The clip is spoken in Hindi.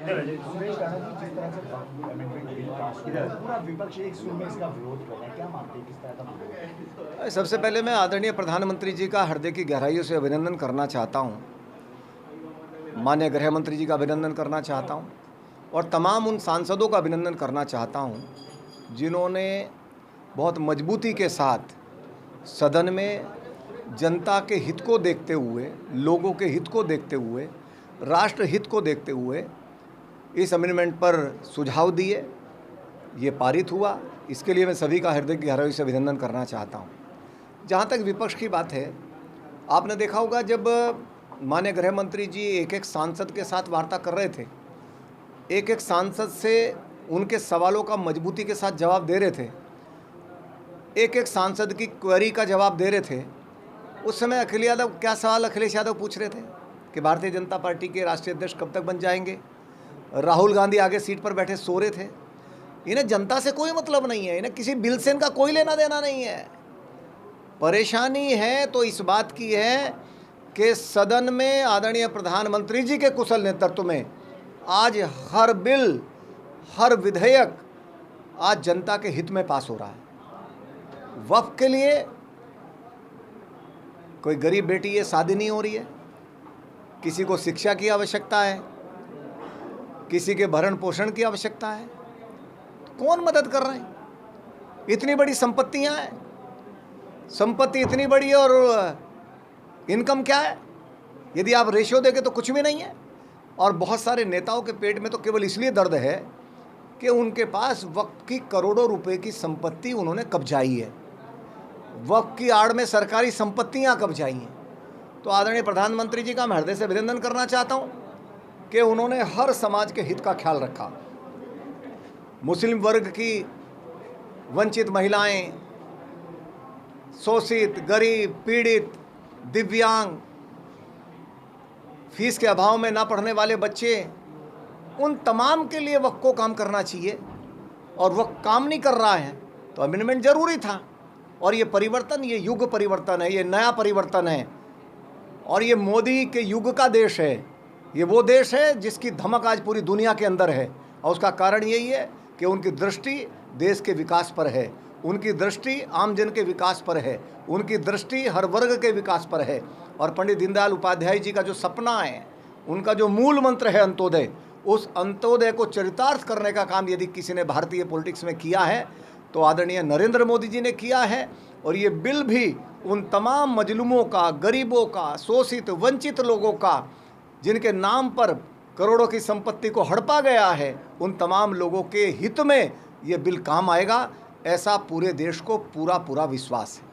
सुरेश राणा जी, जिस तरह से अमेंडमेंट बिल पास हुआ है, पूरा विपक्ष एक सुर में इसका विरोध कर रहा है, क्या मानते हैं किस तरह का विरोध है? सबसे पहले मैं आदरणीय प्रधानमंत्री जी का हृदय की गहराइयों से अभिनंदन करना चाहता हूँ। माननीय गृह मंत्री जी का अभिनंदन करना चाहता हूँ और तमाम उन सांसदों का अभिनंदन करना चाहता हूँ जिन्होंने बहुत मजबूती के साथ सदन में जनता के हित को देखते हुए, लोगों के हित को देखते हुए, राष्ट्र हित को देखते हुए इस अमेंडमेंट पर सुझाव दिए। ये पारित हुआ, इसके लिए मैं सभी का हृदय की गहराई से अभिनंदन करना चाहता हूँ। जहाँ तक विपक्ष की बात है, आपने देखा होगा जब माननीय गृह मंत्री जी एक एक सांसद के साथ वार्ता कर रहे थे, एक एक सांसद से उनके सवालों का मजबूती के साथ जवाब दे रहे थे, एक एक सांसद की क्वेरी का जवाब दे रहे थे। उस समय अखिलेश यादव पूछ रहे थे कि भारतीय जनता पार्टी के राष्ट्रीय अध्यक्ष कब तक बन जाएंगे। राहुल गांधी आगे सीट पर बैठे सो रहे थे। इन्हें जनता से कोई मतलब नहीं है, इन्हें किसी बिल से इनका कोई लेना देना नहीं है। परेशानी है तो इस बात की है कि सदन में आदरणीय प्रधानमंत्री जी के कुशल नेतृत्व में आज हर बिल, हर विधेयक आज जनता के हित में पास हो रहा है। वक्फ के लिए कोई गरीब बेटी ये शादी नहीं हो रही है, किसी को शिक्षा की आवश्यकता है, किसी के भरण पोषण की आवश्यकता है, तो कौन मदद कर रहे हैं? इतनी बड़ी संपत्तियां हैं, संपत्ति इतनी बड़ी और इनकम क्या है? यदि आप रेशियो देखें तो कुछ भी नहीं है। और बहुत सारे नेताओं के पेट में तो केवल इसलिए दर्द है कि उनके पास वक्त की करोड़ों रुपए की संपत्ति उन्होंने कब्जाई है, वक्त की आड़ में सरकारी संपत्तियां कब्जाई हैं। तो आदरणीय प्रधानमंत्री जी का मैं हृदय से अभिनंदन करना चाहता हूं कि उन्होंने हर समाज के हित का ख्याल रखा। मुस्लिम वर्ग की वंचित महिलाएं, शोषित, गरीब, पीड़ित, दिव्यांग, फीस के अभाव में ना पढ़ने वाले बच्चे, उन तमाम के लिए वक्त को काम करना चाहिए और वक्त काम नहीं कर रहा है तो अमेंडमेंट जरूरी था। और ये परिवर्तन, ये युग परिवर्तन है, ये नया परिवर्तन है और ये मोदी के युग का देश है। ये वो देश है जिसकी धमक आज पूरी दुनिया के अंदर है और उसका कारण यही है कि उनकी दृष्टि देश के विकास पर है, उनकी दृष्टि आम जन के विकास पर है, उनकी दृष्टि हर वर्ग के विकास पर है। और पंडित दीनदयाल उपाध्याय जी का जो सपना है, उनका जो मूल मंत्र है अंत्योदय, उस अंत्योदय को चरितार्थ करने का काम यदि किसी ने भारतीय पॉलिटिक्स में किया है तो आदरणीय नरेंद्र मोदी जी ने किया है। और ये बिल भी उन तमाम मजलूमों का, गरीबों का, शोषित वंचित लोगों का, जिनके नाम पर करोड़ों की संपत्ति को हड़पा गया है, उन तमाम लोगों के हित में ये बिल काम आएगा, ऐसा पूरे देश को पूरा विश्वास है।